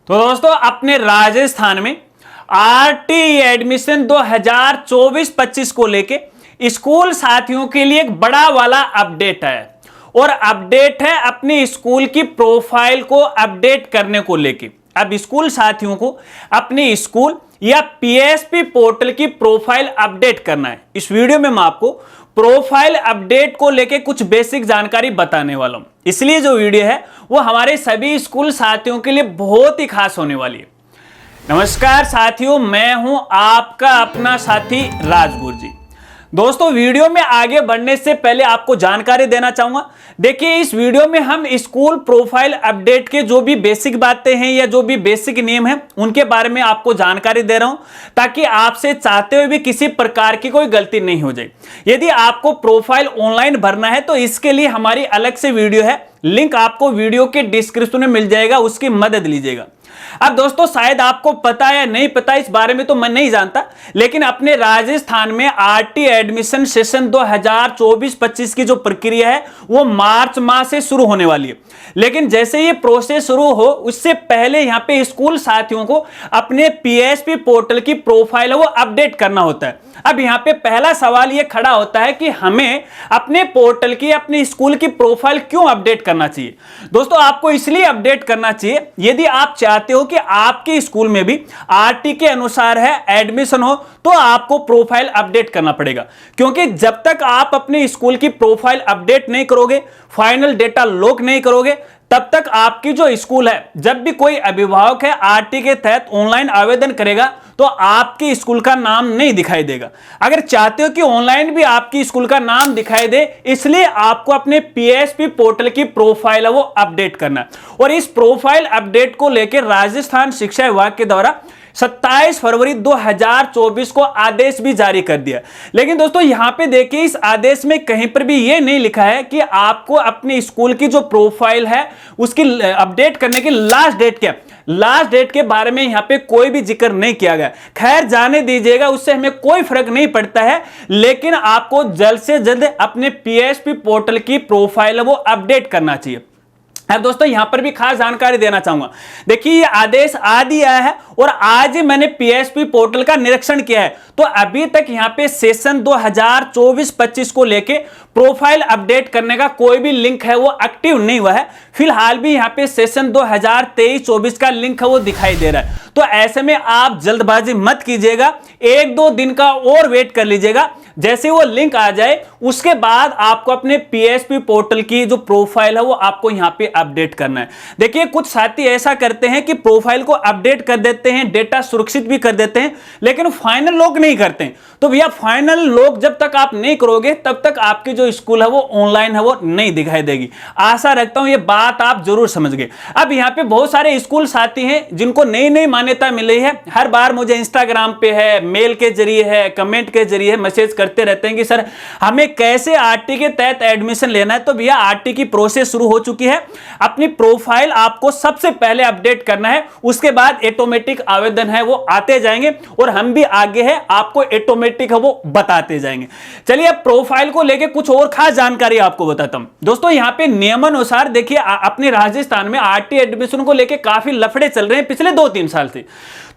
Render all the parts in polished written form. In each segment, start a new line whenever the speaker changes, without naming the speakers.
तो दोस्तों अपने राजस्थान में आरटी एडमिशन 2024-25 को लेके स्कूल साथियों के लिए एक बड़ा वाला अपडेट है और अपडेट है अपने स्कूल की प्रोफाइल को अपडेट करने को लेके। अब स्कूल साथियों को अपने स्कूल या पीएसपी पोर्टल की प्रोफाइल अपडेट करना है। इस वीडियो में मैं आपको प्रोफाइल अपडेट को लेके कुछ बेसिक जानकारी बताने वाला हूं, इसलिए जो वीडियो है वो हमारे सभी स्कूल साथियों के लिए बहुत ही खास होने वाली है। नमस्कार साथियों, मैं हूं आपका अपना साथी राजगुरु जी। दोस्तों वीडियो में आगे बढ़ने से पहले आपको जानकारी देना चाहूंगा। देखिए इस वीडियो में हम स्कूल प्रोफाइल अपडेट के जो भी बेसिक बातें हैं या जो भी बेसिक नियम हैं उनके बारे में आपको जानकारी दे रहा हूं, ताकि आपसे चाहते हुए भी किसी प्रकार की कोई गलती नहीं हो जाए। यदि आपको प्रोफाइल ऑनलाइन भरना है तो इसके लिए हमारी अलग से वीडियो है, लिंक आपको वीडियो के डिस्क्रिप्शन में मिल जाएगा, उसकी मदद लीजिएगा। अब दोस्तों शायद आपको पता या नहीं पता, इस बारे में तो मैं नहीं जानता, लेकिन अपने राजस्थान में आरटी एडमिशन सेशन 2024-25 की जो प्रक्रिया है वो मार्च माह से शुरू होने वाली है। लेकिन जैसे ये प्रोसेस शुरू हो उससे पहले यहाँ पे स्कूल साथियों को अपने पीएसपी पोर्टल की प्रोफाइल है वो अपडेट करना होता है। अब यहाँ पे पहला सवाल ये खड़ा होता है कि हमें अपने पोर्टल की, अपने स्कूल की प्रोफाइल क्यों अपडेट करना चाहिए। दोस्तों आपको इसलिए अपडेट करना चाहिए यदि आप चाहते हो कि आपके स्कूल में भी आरटी के अनुसार है एडमिशन हो, तो आपको प्रोफाइल अपडेट करना पड़ेगा। क्योंकि जब तक आप अपने स्कूल की प्रोफाइल अपडेट नहीं करोगे, फाइनल डेटा लॉक नहीं करोगे, तब तक आपकी जो स्कूल है, जब भी कोई अभिभावक है आरटी के तहत ऑनलाइन आवेदन करेगा तो आपकी स्कूल का नाम नहीं दिखाई देगा। अगर चाहते हो कि ऑनलाइन भी आपकी स्कूल का नाम दिखाई दे, इसलिए आपको अपने पीएसपी पोर्टल की प्रोफाइल है वो अपडेट करना है। और इस प्रोफाइल अपडेट को लेकर राजस्थान शिक्षा विभाग के द्वारा 27 फरवरी 2024 को आदेश भी जारी कर दिया। लेकिन दोस्तों यहां पे देखिए इस आदेश में कहीं पर भी यह नहीं लिखा है कि आपको अपने स्कूल की जो प्रोफाइल है उसकी अपडेट करने की लास्ट डेट क्या। लास्ट डेट के बारे में यहां पे कोई भी जिक्र नहीं किया गया। खैर जाने दीजिएगा, उससे हमें कोई फर्क नहीं पड़ता है, लेकिन आपको जल्द से जल्द अपने पीएसपी पोर्टल की प्रोफाइल वो अपडेट करना चाहिए। अब दोस्तों यहां पर भी खास जानकारी देना चाहूंगा। देखिए ये आदेश आज ही आया है और आज ही मैंने पीएसपी पोर्टल का निरीक्षण किया है, तो अभी तक यहां पे सेशन 2024-25 को लेके प्रोफाइल अपडेट करने का कोई भी लिंक है वो एक्टिव नहीं हुआ है। फिलहाल भी यहां पे सेशन 2023-24 का लिंक है वो दिखाई दे रहा है। तो ऐसे में आप जल्दबाजी मत कीजिएगा, एक दो दिन का और वेट कर लीजिएगा। जैसे वो लिंक आ जाए उसके बाद आपको अपने पीएसपी पोर्टल की जो प्रोफाइल है वो आपको यहां पे अपडेट करना है। देखिए कुछ साथी ऐसा करते हैं कि प्रोफाइल को अपडेट कर देते हैं, डेटा सुरक्षित भी कर देते हैं, लेकिन फाइनल लॉक नहीं करते हैं। तो भैया फाइनल लॉक जब तक आप नहीं करोगे तब तक आपकी जो स्कूल है वो ऑनलाइन है वो नहीं दिखाई देगी। आशा रखता हूं ये बात आप जरूर समझ गए। अब यहाँ पे बहुत सारे स्कूल साथी हैं जिनको नई नई मान्यता मिली है। हर बार मुझे इंस्टाग्राम पे है, मेल के जरिए है, कमेंट के जरिए मैसेज करते रहते हैं कि सर हमें कैसे आरटी के तहत एडमिशन लेना है। तो भैया आरटी की प्रोसेस शुरू हो चुकी है। अपनी प्रोफाइल आपको सबसे पहले अपडेट करना है, उसके बाद ऑटोमेटिक आवेदन है वो आते जाएंगे और हम भी आगे है आपको ऑटोमेटिक है वो बताते जाएंगे। चलिए अब प्रोफाइल को लेके कुछ और खास जानकारी आपको बताता हूं। दोस्तों यहां पे नियमानुसार देखिए अपने राजस्थान में आरटी एडमिशन को लेके काफी लफड़े चल रहे हैं पिछले 2-3 साल से।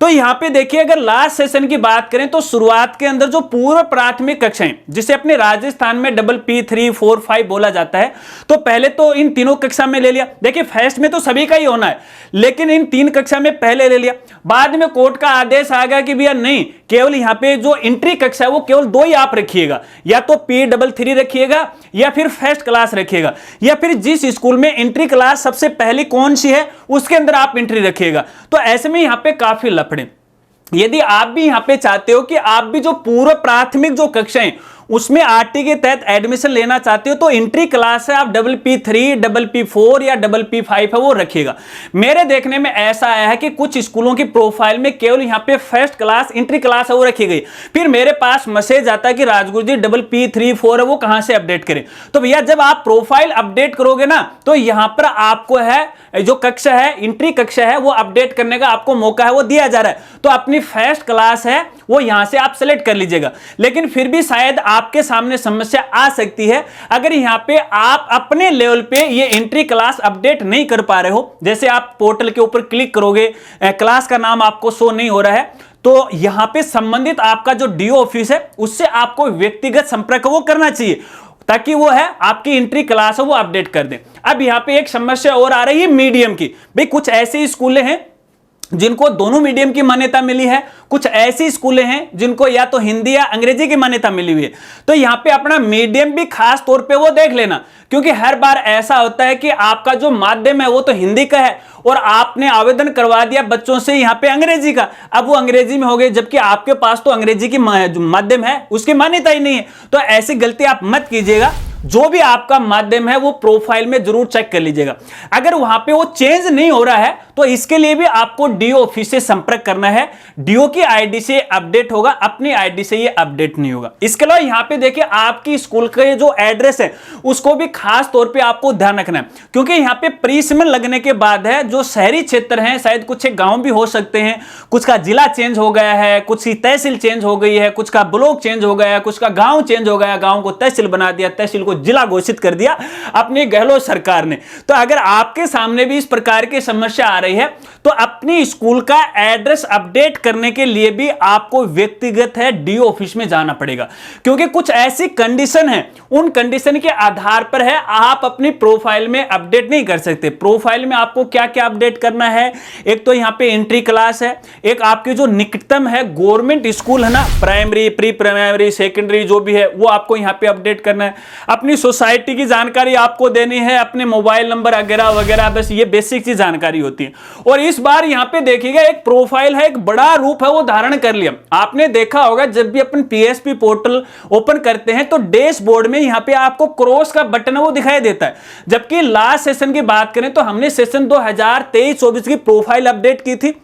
तो यहां पे देखिए अगर लास्ट सेशन की बात करें तो शुरुआत के अंदर जो पूर्व प्राथमिक कक्षाएं, जिसे अपने राजस्थान में PP3, 4, 5 बोला जाता है, तो पहले तो इन तीनों कक्षा में ले लिया। देखिए फर्स्ट में तो सभी का ही होना है, लेकिन इन 3 कक्षा में पहले ले लिया। बाद में कोर्ट का आदेश आ गया कि भैया नहीं, केवल यहां पे जो एंट्री कक्षा है वो केवल 2 ही आप रखिएगा, या तो P33 रखिएगा या फिर फर्स्ट क्लास रखिएगा, या फिर जिस स्कूल में एंट्री क्लास सबसे पहली कौन सी है उसके अंदर आप एंट्री रखिएगा। तो ऐसे में यहां पे काफी लफड़े। यदि आप भी यहां पे चाहते हो कि आप भी जो पूर्व प्राथमिक जो कक्षाएं उसमें आरटी के तहत एडमिशन लेना चाहते हो, तो एंट्री क्लास है आप PP3, PP4 या PP5 है वो रखिएगा। मेरे देखने में ऐसा आया है कि कुछ स्कूलों की प्रोफाइल में केवल यहाँ पे फर्स्ट क्लास एंट्री क्लास है वो रखी गई। फिर मेरे पास मैसेज आता है कि राजगुरु जी PP3, 4 है वो कहां से अपडेट करें। तो भैया जब आप प्रोफाइल अपडेट करोगे ना, तो यहां पर आपको है जो कक्षा है, एंट्री कक्षा है वो अपडेट करने का आपको मौका है वो दिया जा रहा है। तो अपनी फर्स्ट क्लास है वो यहां से आप सेलेक्ट कर लीजिएगा। लेकिन फिर भी शायद आपके सामने समस्या आ सकती है अगर यहां पे आप अपने लेवल पे ये एंट्री क्लास अपडेट नहीं कर पा रहे हो। जैसे आप पोर्टल के ऊपर क्लिक करोगे, क्लास का नाम आपको शो नहीं हो रहा है, तो यहां पे संबंधित आपका जो डीओ ऑफिस है उससे आपको व्यक्तिगत संपर्क वो करना चाहिए, ताकि वो है आपकी एंट्री क्लास है वो अपडेट कर दें। अब यहां पे एक समस्या और आ रही है मीडियम की। भाई कुछ ऐसे स्कूलें हैं जिनको दोनों मीडियम की मान्यता मिली है, कुछ ऐसी स्कूलें हैं जिनको या तो हिंदी या अंग्रेजी की मान्यता मिली हुई है। तो यहां पे अपना मीडियम भी खास तौर पे वो देख लेना, क्योंकि हर बार ऐसा होता है कि आपका जो माध्यम है वो तो हिंदी का है और आपने आवेदन करवा दिया बच्चों से यहां पे अंग्रेजी का, अब वो अंग्रेजी में हो गए, जबकि आपके पास तो अंग्रेजी की माध्यम है उसकी मान्यता ही नहीं है। तो ऐसी गलती आप मत कीजिएगा। जो भी आपका माध्यम है वो प्रोफाइल में जरूर चेक कर लीजिएगा। अगर वहां पे वो चेंज नहीं हो रहा है तो इसके लिए भी आपको डीओ ऑफिस से संपर्क करना है। डीओ की आईडी से अपडेट होगा, अपनी आईडी से ये अपडेट नहीं होगा। इसके अलावा यहां पे देखिए आपकी स्कूल का जो एड्रेस है उसको भी खास तौर पे आपको ध्यान रखना है, क्योंकि यहां पे प्री सिमन लगने के बाद है जो शहरी क्षेत्र हैं, शायद कुछ एक गांव भी हो सकते हैं, कुछ का जिला चेंज हो गया है, कुछ की तहसील चेंज हो गई है, कुछ का ब्लॉक चेंज हो गया है, कुछ का गांव चेंज हो गया, गांव को तहसील बना दिया, तहसील को जिला घोषित कर दिया अपनी गहलोत सरकार ने। तो अगर आपके सामने भी इस प्रकार की समस्या आ रही है तो अपनी स्कूल का एड्रेस अपडेट करने के लिए भी आपको व्यक्तिगत है डीओ ऑफिस में जाना पड़ेगा, क्योंकि कुछ ऐसी कंडीशन है, उन कंडीशन के आधार पर है आप अपनी प्रोफाइल में अपडेट नहीं कर सकते। प्रोफाइल में आपको क्या क्या अपडेट करना है, एक तो यहां पे एंट्री क्लास है, एक आपकी जो निकटतम है गवर्नमेंट स्कूल है ना, प्राइमरी, प्री प्राइमरी, सेकेंडरी जो भी है वो आपको यहां पे अपडेट करना है। अपनी सोसाइटी की जानकारी आपको देनी है, अपने मोबाइल नंबर वगैरह वगैरह, बस ये बेसिक सी जानकारी होती है। और इस बार यहां पे देखिएगा एक प्रोफाइल है, एक बड़ा रूप है वो धारण कर लिया। आपने देखा होगा जब भी अपन पीएसपी पोर्टल ओपन करते हैं तो डैशबोर्ड में यहां पे आपको क्रॉस का बटन वो दिखाई देता है, जबकि लास्ट सेशन की बात करें तो हमने सेशन 2023-24 की प्रोफाइल अपडेट की थी।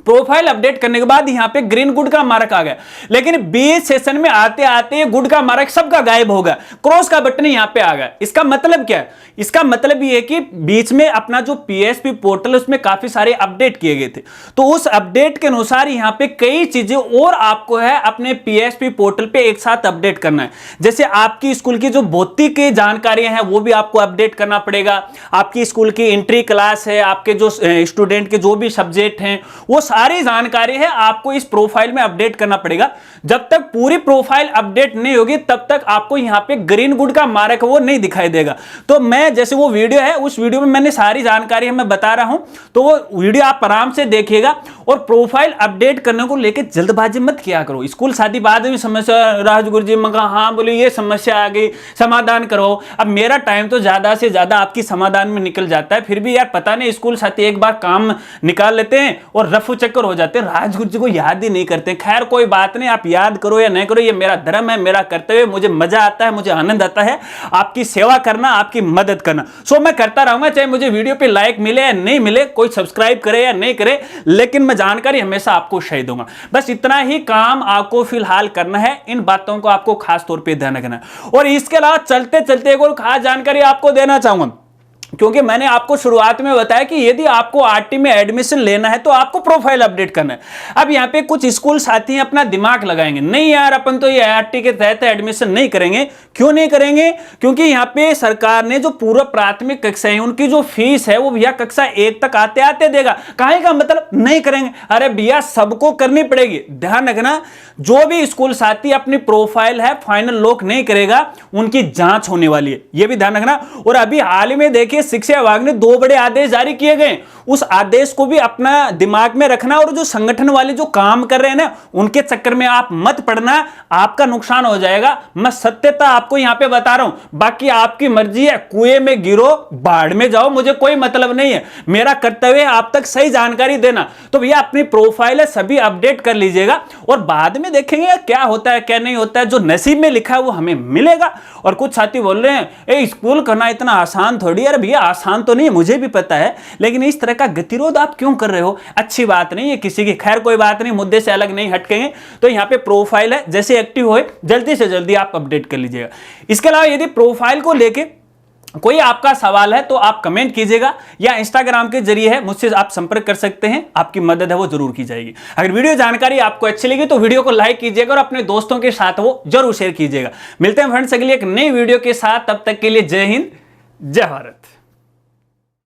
प्रोफाइल अपडेट करने के बाद यहां पे ग्रीन गुड का मार्क आ गया, लेकिन बीच सेशन में आते आते गुड का मार्क सबका गायब हो गया, क्रॉस का बटन यहां पे आ गया। इसका मतलब क्या है? इसका मतलब ये है कि बीच में अपना जो पीएसपी पोर्टल उसमें काफी सारे अपडेट किए गए थे, तो उस अपडेट के अनुसार यहां पे कई चीजें और आपको है अपने पीएसपी पोर्टल पे एक साथ अपडेट करना है। जैसे आपकी स्कूल की जो भौतिक जानकारियां हैं वो भी आपको अपडेट करना पड़ेगा, आपकी स्कूल की एंट्री क्लास है, आपके जो स्टूडेंट के जो भी सब्जेक्ट हैं वो सारी जानकारी है आपको इस प्रोफाइल में अपडेट करना पड़ेगा। जब तक पूरी प्रोफाइल अपडेट नहीं होगी तब तक आपको यहां पे ग्रीन गुड का मार्क वो नहीं दिखाई देगा। तो मैं जैसे वो वीडियो है उस वीडियो में मैंने सारी जानकारी मैं बता रहा हूं, तो वो वीडियो आप आराम से देखिएगा। और प्रोफाइल अपडेट करने को लेकर जल्दबाजी मत किया करो। स्कूल शादी बाद में समस्या, राजगुरु जी मैं कहा हाँ बोले ये समस्या आ गई समाधान करो। अब मेरा टाइम तो ज्यादा से ज्यादा आपकी समाधान में निकल जाता है, फिर भी यार पता नहीं स्कूल साथी एक बार काम निकाल लेते हैं और रफू चक्कर हो जाते हैं, राजगुरु जी को याद ही नहीं करते। खैर कोई बात नहीं, आप याद करो या नहीं करो ये मेरा धर्म है, मेरा कर्तव्य, मुझे मजा आता है, मुझे आनंद आता है आपकी सेवा करना, आपकी मदद करना। सो मैं करता रहूंगा, चाहे मुझे वीडियो पे लाइक मिले या नहीं मिले, कोई सब्सक्राइब करे या नहीं करे, लेकिन मैं जानकारी हमेशा आपको शेयर दूंगा। बस इतना ही काम आपको फिलहाल करना है, इन बातों को आपको खास तौर पे ध्यान रखना है। और इसके अलावा चलते चलते एक और खास जानकारी आपको देना चाहूंगा, क्योंकि मैंने आपको शुरुआत में बताया कि यदि आपको आरटी में एडमिशन लेना है तो आपको प्रोफाइल अपडेट करना है। अब यहाँ पे कुछ स्कूल साथी अपना दिमाग लगाएंगे, नहीं यार अपन तो ये आरटी के तहत एडमिशन नहीं करेंगे। क्यों नहीं करेंगे? क्योंकि यहाँ पे सरकार ने जो पूर्व प्राथमिक कक्षा है उनकी जो फीस है वो भैया कक्षा 1 तक आते आते देगा। काहे का मतलब नहीं करेंगे? अरे भैया सबको करनी पड़ेगी। ध्यान रखना, जो भी स्कूल साथी अपनी प्रोफाइल है फाइनल लॉक नहीं करेगा उनकी जांच होने वाली है, ये भी ध्यान रखना। और अभी हाल ही में देखिए शिक्षा विभाग ने 2 बड़े आदेश जारी किए गए, उस आदेश को भी अपना दिमाग में रखना। और जो संगठन वाले जो काम कर रहे हैं ना उनके चक्कर में आप मत पड़ना, आपका नुकसान हो जाएगा। मैं सत्यता आपको यहां पे बता रहा हूं, बाकी आपकी मर्जी है, कुएं में गिरो बाढ़ में जाओ, मुझे कोई मतलब नहीं है। मेरा कर्तव्य है आप तक सही जानकारी देना। तो भैया अपनी प्रोफाइल है सभी अपडेट कर लीजिएगा और बाद में देखेंगे क्या होता है क्या नहीं होता है। जो नसीब में लिखा है वो हमें मिलेगा। और कुछ साथी बोल रहे हैं ए स्कूल करना इतना आसान थोड़ी। यार भैया आसान तो नहीं है, मुझे भी पता है, लेकिन इस तरह का गतिरोध आप क्यों कर रहे हो? अच्छी बात नहीं है किसी की। खैर कोई बात नहीं, मुद्दे से अलग नहीं हटकेंगे। तो यहाँ पे प्रोफाइल है, जैसे एक्टिव होए जल्दी से जल्दी आप अपडेट कर लीजिएगा। इसके अलावा यदि प्रोफाइल को लेके कोई आपका सवाल है तो आप कमेंट कीजिएगा या इंस्टाग्राम के जरिए है मुझसे आप संपर्क कर सकते हैं, आपकी मदद है वो जरूर की जाएगी। अगर वीडियो जानकारी आपको अच्छी लगी तो वीडियो को लाइक कीजिएगा और अपने दोस्तों के साथ वो जरूर शेयर कीजिएगा। मिलते हैं फ्रेंड्स अगली एक नई वीडियो के साथ, तब तक के लिए जय हिंद, जय भारत।